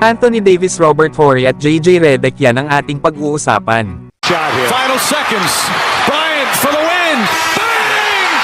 Anthony Davis, Robert Horry at JJ Redick, yan ang ating pag-uusapan. Final seconds. Bryant for the win. Bang!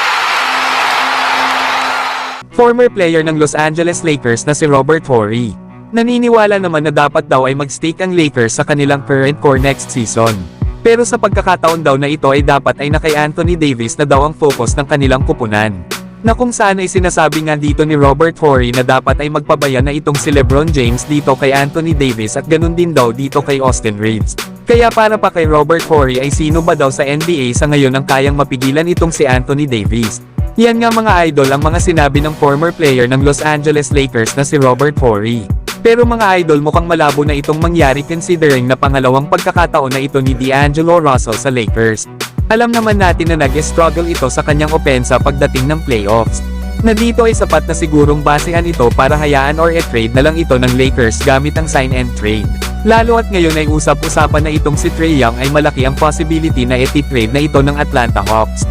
Former player ng Los Angeles Lakers na si Robert Horry. Naniniwala naman na dapat daw ay mag-stake ang Lakers sa kanilang current core next season. Pero sa pagkakataon daw na ito ay dapat ay na kay Anthony Davis na daw ang focus ng kanilang kupunan. Na kung saan ay sinasabi nga dito ni Robert Horry na dapat ay magpabaya na itong si LeBron James dito kay Anthony Davis at ganun din daw dito kay Austin Reeves. Kaya para pa kay Robert Horry ay sino ba daw sa NBA sa ngayon ang kayang mapigilan itong si Anthony Davis? Yan nga mga idol ang mga sinabi ng former player ng Los Angeles Lakers na si Robert Horry. Pero mga idol mukhang malabo na itong mangyari considering na pangalawang pagkakataon na ito ni D'Angelo Russell sa Lakers. Alam naman natin na nag-struggle ito sa kanyang opensa pagdating ng playoffs. Na dito ay sapat na sigurong basehan ito para hayaan or i-trade na lang ito ng Lakers gamit ang sign and trade. Lalo at ngayon ay usap-usapan na itong si Trae Young ay malaki ang possibility na i-trade na ito ng Atlanta Hawks.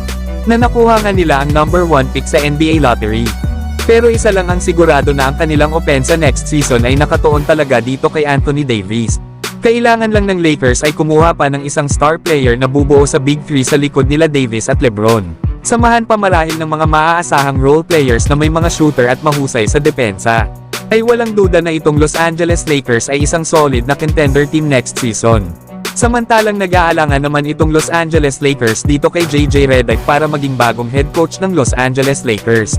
Na nakuha nga nila ang number 1 pick sa NBA lottery. Pero isa lang ang sigurado na ang kanilang opensa next season ay nakatuon talaga dito kay Anthony Davis. Kailangan lang ng Lakers ay kumuha pa ng isang star player na bubuo sa Big 3 sa likod nila Davis at LeBron. Samahan pa marahil ng mga maaasahang role players na may mga shooter at mahusay sa depensa. Ay walang duda na itong Los Angeles Lakers ay isang solid na contender team next season. Samantalang nag-aalangan naman itong Los Angeles Lakers dito kay JJ Redick para maging bagong head coach ng Los Angeles Lakers.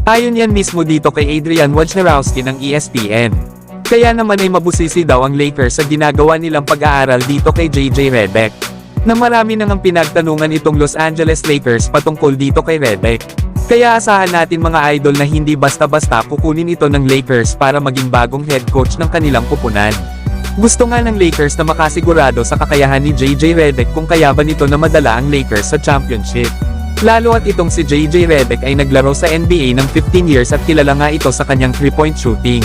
Ayon yan mismo dito kay Adrian Wojnarowski ng ESPN. Kaya naman ay mabusisi daw ang Lakers sa ginagawa nilang pag-aaral dito kay JJ Redick. Na marami nang ang pinagtanungan itong Los Angeles Lakers patungkol dito kay Redick. Kaya asahan natin mga idol na hindi basta-basta kukunin ito ng Lakers para maging bagong head coach ng kanilang kupunan. Gusto nga ng Lakers na makasigurado sa kakayahan ni JJ Redick kung kaya ba nito na madala ang Lakers sa championship. Lalo at itong si JJ Redick ay naglaro sa NBA ng 15 years at kilala nga ito sa kanyang 3-point shooting.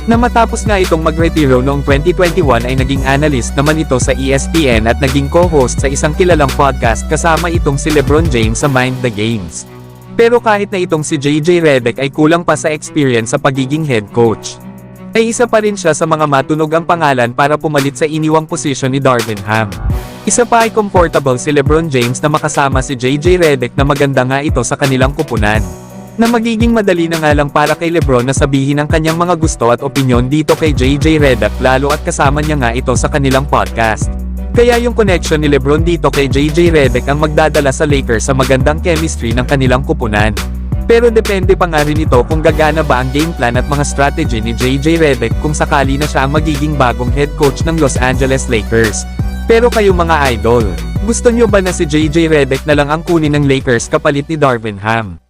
Na matapos nga itong magretiro noong 2021 ay naging analyst naman ito sa ESPN at naging co-host sa isang kilalang podcast kasama itong si LeBron James sa Mind the Games. Pero kahit na itong si JJ Redick ay kulang pa sa experience sa pagiging head coach, ay isa pa rin siya sa mga matunog ang pangalan para pumalit sa iniwang posisyon ni Darvin Ham. Isa pa ay comfortable si LeBron James na makasama si JJ Redick na maganda nga ito sa kanilang kupunan. Na magiging madali na nga lang para kay LeBron na sabihin ang kanyang mga gusto at opinyon dito kay JJ Redick lalo at kasama niya nga ito sa kanilang podcast. Kaya yung connection ni LeBron dito kay JJ Redick ang magdadala sa Lakers sa magandang chemistry ng kanilang kupunan. Pero depende pa nga rin ito kung gagana ba ang game plan at mga strategy ni JJ Redick kung sakali na siya ang magiging bagong head coach ng Los Angeles Lakers. Pero kayo mga idol, gusto nyo ba na si JJ Redick na lang ang kunin ng Lakers kapalit ni Darvin Ham?